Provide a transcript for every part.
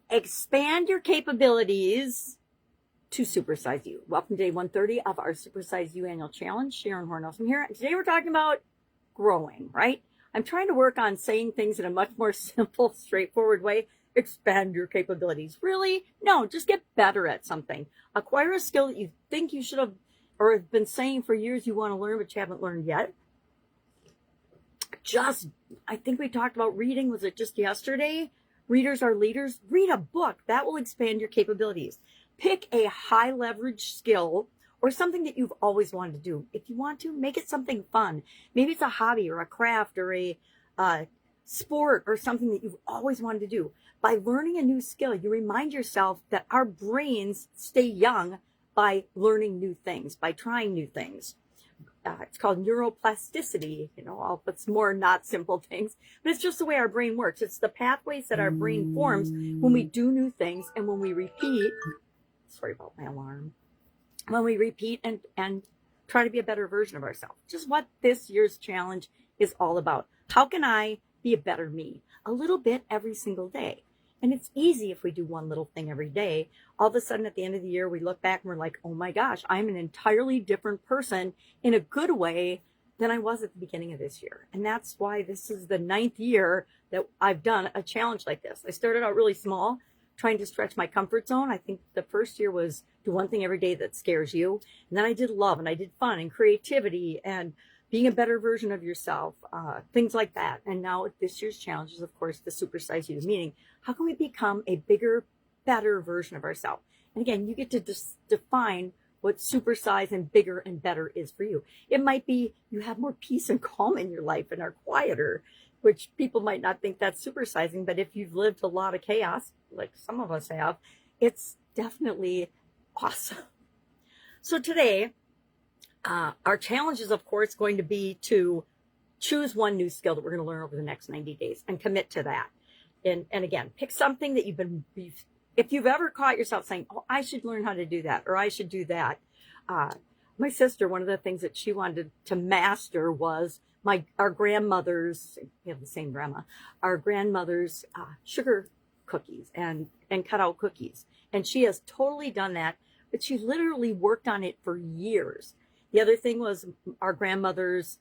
Expand your capabilities to supersize you. Welcome to day 130 of our Supersize You annual challenge. Sharon Horne-Ellstrom here. And today we're talking about growing, right? I'm trying to work on saying things in a much more simple, straightforward way. Expand your capabilities. Really? No, just get better at something. Acquire a skill that you think you should have or have been saying for years you want to learn, but you haven't learned yet. I think we talked about reading. Was it just yesterday? Readers are leaders. Read a book. That will expand your capabilities. Pick a high leverage skill or something that you've always wanted to do. If you want to, make it something fun. Maybe it's a hobby or a craft or a sport or something that you've always wanted to do. By learning a new skill, you remind yourself that our brains stay young by learning new things, by trying new things. It's called neuroplasticity, all it's more not simple things, but it's just the way our brain works. It's the pathways that our brain forms when we do new things and when we repeat. Sorry about my alarm. When we repeat and try to be a better version of ourselves. Just what this year's challenge is all about. How can I be a better me? A little bit every single day. And it's easy if we do one little thing every day. All of a sudden at the end of the year, we look back and we're like, oh my gosh, I'm an entirely different person in a good way than I was at the beginning of this year. And that's why this is the 9th year that I've done a challenge like this. I started out really small, trying to stretch my comfort zone. I think the first year was do one thing every day that scares you. And then I did love and I did fun and creativity and being a better version of yourself, things like that. And now this year's challenge is, of course, the Supersize You, meaning how can we become a bigger, better version of ourselves? And again, you get to define what supersize and bigger and better is for you. It might be you have more peace and calm in your life and are quieter, which people might not think that's supersizing, but if you've lived a lot of chaos, like some of us have, it's definitely awesome. So today, our challenge is, of course, going to be to choose one new skill that we're going to learn over the next 90 days and commit to that. And again, pick something that if you've ever caught yourself saying, oh, I should learn how to do that, or I should do that. My sister, one of the things that she wanted to master was our grandmother's, we have the same grandma, our grandmother's sugar cookies and cutout cookies. And she has totally done that, but she literally worked on it for years. The other thing was our grandmother's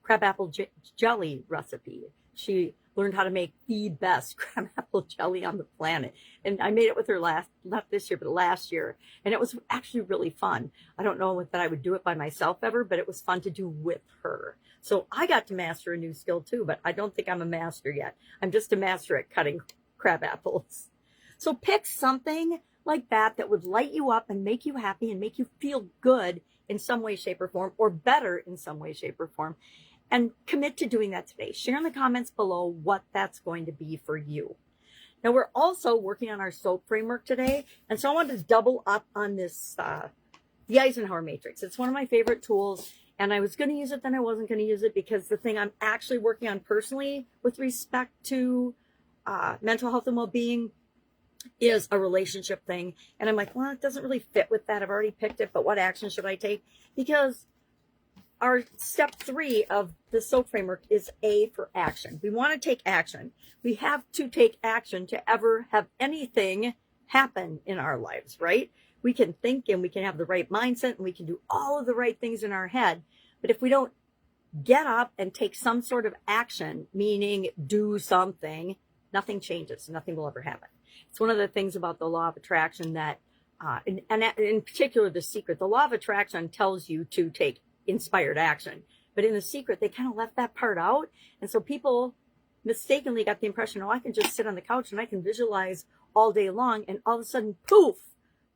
crabapple jelly recipe. She learned how to make the best crabapple jelly on the planet. And I made it with her not this year, but last year. And it was actually really fun. I don't know that I would do it by myself ever, but it was fun to do with her. So I got to master a new skill too, but I don't think I'm a master yet. I'm just a master at cutting crab apples. So pick something like that would light you up and make you happy and make you feel good in some way, shape, or form, or better in some way, shape, or form. And commit to doing that today. Share in the comments below what that's going to be for you. Now, we're also working on our SOAP framework today. And so I wanted to double up on this, the Eisenhower matrix. It's one of my favorite tools. And I was going to use it, then I wasn't going to use it because the thing I'm actually working on personally with respect to mental health and well-being is a relationship thing. And I'm like, well, it doesn't really fit with that. I've already picked it, but what action should I take? Because our step 3 of the SOAP framework is A for action. We want to take action. We have to take action to ever have anything happen in our lives, right? We can think and we can have the right mindset and we can do all of the right things in our head. But if we don't get up and take some sort of action, meaning do something, nothing changes. Nothing will ever happen. It's one of the things about the law of attraction that, and in particular, The Secret, the law of attraction tells you to take inspired action. But in The Secret, they kind of left that part out. And so people mistakenly got the impression, oh, I can just sit on the couch and I can visualize all day long. And all of a sudden, poof,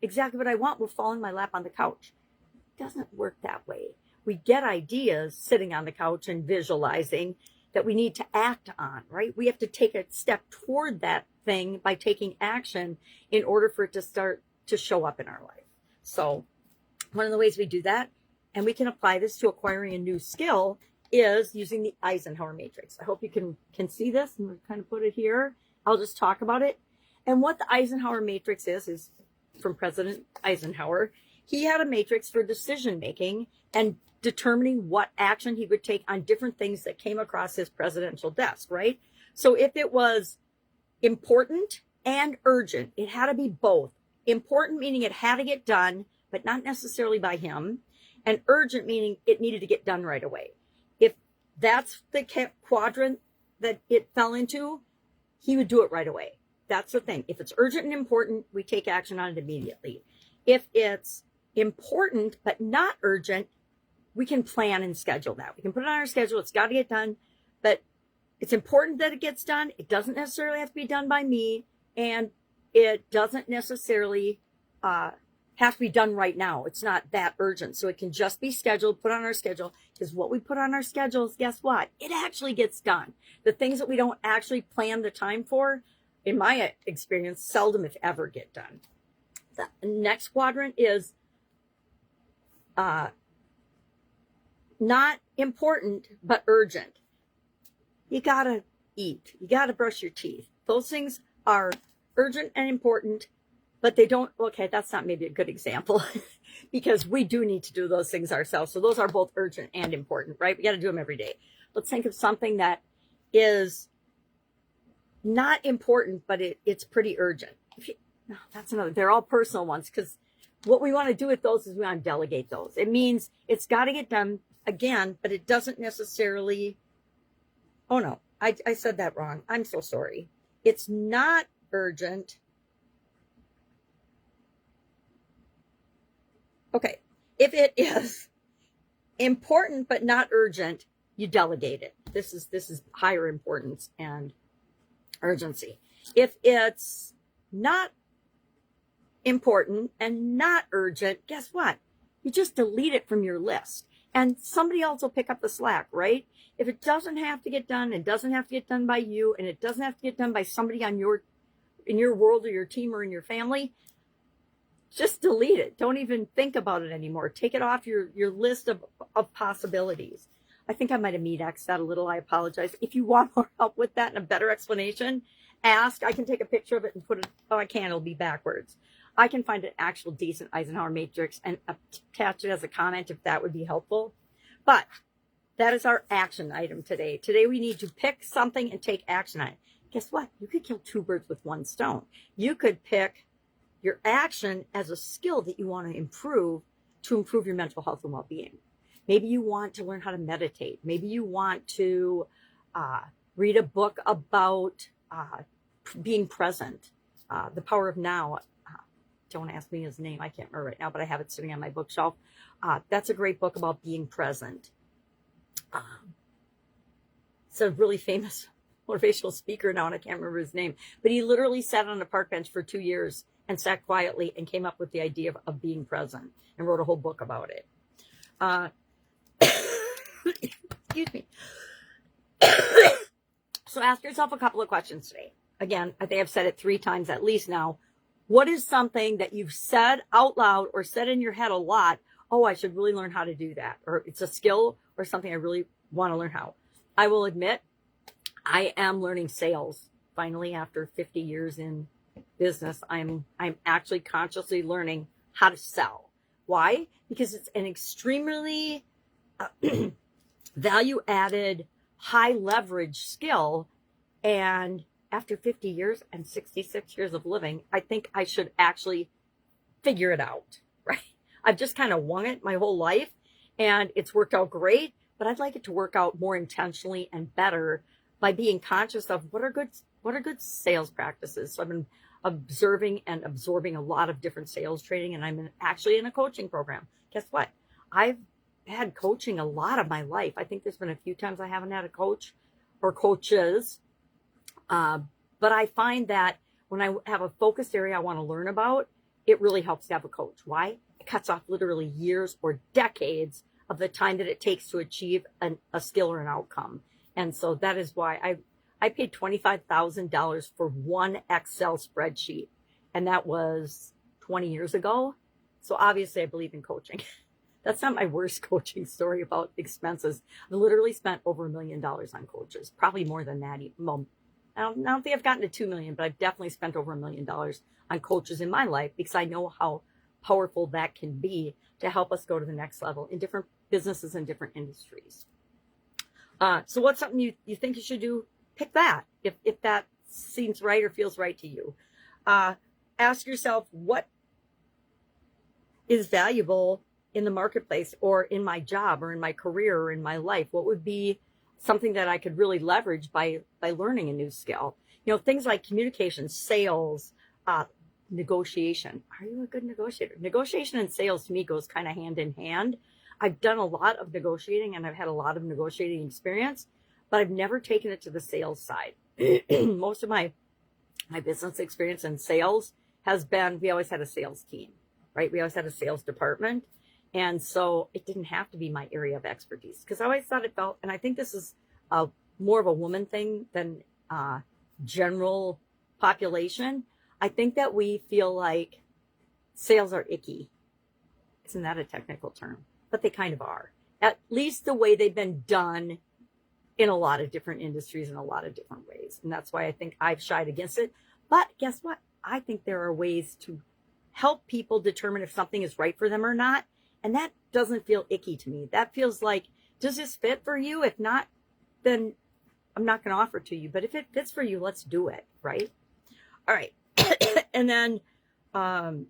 exactly what I want will fall in my lap on the couch. It doesn't work that way. We get ideas sitting on the couch and visualizing that we need to act on, right? We have to take a step toward that thing by taking action in order for it to start to show up in our life. So one of the ways we do that, and we can apply this to acquiring a new skill, is using the Eisenhower matrix. I hope you can see this. I'm going to kind of put it here. I'll just talk about it. And what the Eisenhower matrix is from President Eisenhower. He had a matrix for decision making and determining what action he would take on different things that came across his presidential desk, right? So if it was important, and urgent. It had to be both. Important meaning it had to get done, but not necessarily by him. And urgent meaning it needed to get done right away. If that's the quadrant that it fell into, he would do it right away. That's the thing. If it's urgent and important, we take action on it immediately. If it's important but not urgent, we can plan and schedule that. We can put it on our schedule. It's got to get done, but it's important that it gets done. It doesn't necessarily have to be done by me, and it doesn't necessarily have to be done right now. It's not that urgent. So it can just be scheduled, put on our schedule, because what we put on our schedules, guess what? It actually gets done. The things that we don't actually plan the time for, in my experience, seldom if ever get done. The next quadrant is not important, but urgent. You gotta eat. You gotta brush your teeth. Those things are urgent and important, but they don't, okay, that's not maybe a good example because we do need to do those things ourselves. So those are both urgent and important, right? We got to do them every day. Let's think of something that is not important, but it's pretty urgent. No, that's another, they're all personal ones, because what we want to do with those is we want to delegate those. It means it's got to get done again, but it doesn't necessarily, oh no, I said that wrong. I'm so sorry. It's not urgent. Okay, if it is important but not urgent, you delegate it. This is higher importance and urgency. If it's not important and not urgent, guess what? You just delete it from your list, and somebody else will pick up the slack, right? If it doesn't have to get done, it doesn't have to get done by you, and it doesn't have to get done by somebody on in your world or your team or in your family, just delete it. Don't even think about it anymore. Take it off your list of possibilities. I think I might have meat-axed that a little. I apologize. If you want more help with that and a better explanation, ask. I can take a picture of it and put it, oh, I can't, it'll be backwards. I can find an actual decent Eisenhower matrix and attach it as a comment if that would be helpful. But that is our action item today. Today we need to pick something and take action on it. Guess what? You could kill two birds with one stone. You could pick your action as a skill that you want to improve your mental health and well-being. Maybe you want to learn how to meditate. Maybe you want to read a book about being present, The Power of Now. Don't ask me his name. I can't remember right now, but I have it sitting on my bookshelf. That's a great book about being present. It's a really famous motivational speaker now, and I can't remember his name, but he literally sat on a park bench for 2 years and sat quietly and came up with the idea of being present and wrote a whole book about it. Excuse me. So ask yourself a couple of questions today. Again, I think I've said it 3 times at least now. What is something that you've said out loud or said in your head a lot? Oh, I should really learn how to do that. Or it's a skill or something I really want to learn how. I will admit, I am learning sales. Finally, after 50 years in business, I'm actually consciously learning how to sell. Why? Because it's an extremely value-added, high-leverage skill. And after 50 years and 66 years of living, I think I should actually figure it out, right? I've just kind of wung it my whole life, and it's worked out great, but I'd like it to work out more intentionally and better by being conscious of what are good sales practices. So I've been observing and absorbing a lot of different sales training, and I'm actually in a coaching program. Guess what? I've had coaching a lot of my life. I think there's been a few times I haven't had a coach or coaches. But I find that when I have a focused area I want to learn about, it really helps to have a coach. Why? It cuts off literally years or decades of the time that it takes to achieve a skill or an outcome. And so that is why I paid $25,000 for one Excel spreadsheet. And that was 20 years ago. So obviously I believe in coaching. That's not my worst coaching story about expenses. I literally spent over $1 million on coaches, probably more than that. Well, I don't think I've gotten to 2 million, but I've definitely spent over $1 million on coaches in my life because I know how powerful that can be to help us go to the next level in different businesses and different industries. So what's something you think you should do? Pick that if that seems right or feels right to you. Ask yourself, what is valuable in the marketplace or in my job or in my career or in my life? What would be something that I could really leverage by learning a new skill? You know, things like communication, sales, negotiation. Are you a good negotiator? Negotiation and sales to me goes kind of hand in hand. I've done a lot of negotiating and I've had a lot of negotiating experience, but I've never taken it to the sales side. Most of my business experience in sales has been, we always had a sales team, right? We always had a sales department. And so it didn't have to be my area of expertise, because I always thought it felt, and I think this is more of a woman thing than general population. I think that we feel like sales are icky. Isn't that a technical term? But they kind of are. At least the way they've been done in a lot of different industries in a lot of different ways. And that's why I think I've shied against it. But guess what? I think there are ways to help people determine if something is right for them or not. And that doesn't feel icky to me. That feels like, does this fit for you? If not, then I'm not going to offer it to you. But if it fits for you, let's do it, right? All right. And then how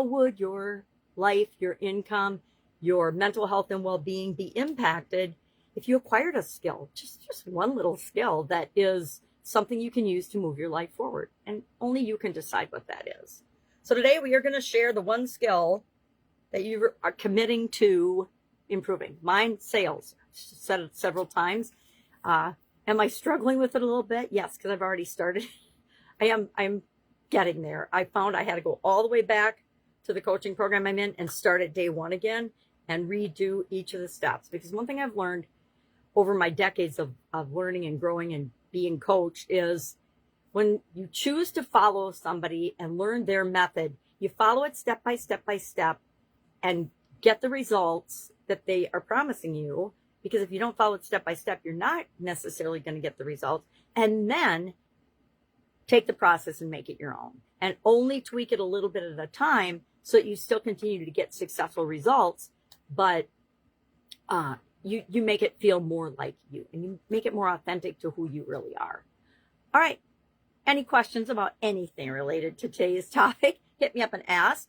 would your life, your income, your mental health and well-being be impacted if you acquired a skill, just one little skill that is something you can use to move your life forward? And only you can decide what that is. So today we are going to share the one skill that you are committing to improving. Mine, sales. I've said it several times. Am I struggling with it a little bit? Yes, because I've already started. I'm getting there. I found I had to go all the way back to the coaching program I'm in and start at day one again and redo each of the steps. Because one thing I've learned over my decades of learning and growing and being coached is when you choose to follow somebody and learn their method, you follow it step by step by step and get the results that they are promising you. Because if you don't follow it step by step, you're not necessarily going to get the results. And then take the process and make it your own. And only tweak it a little bit at a time so that you still continue to get successful results, but you make it feel more like you, and you make it more authentic to who you really are. All right. Any questions about anything related to today's topic? Hit me up and ask.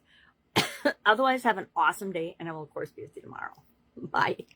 Otherwise, have an awesome day, and I will, of course, be with you tomorrow. Bye.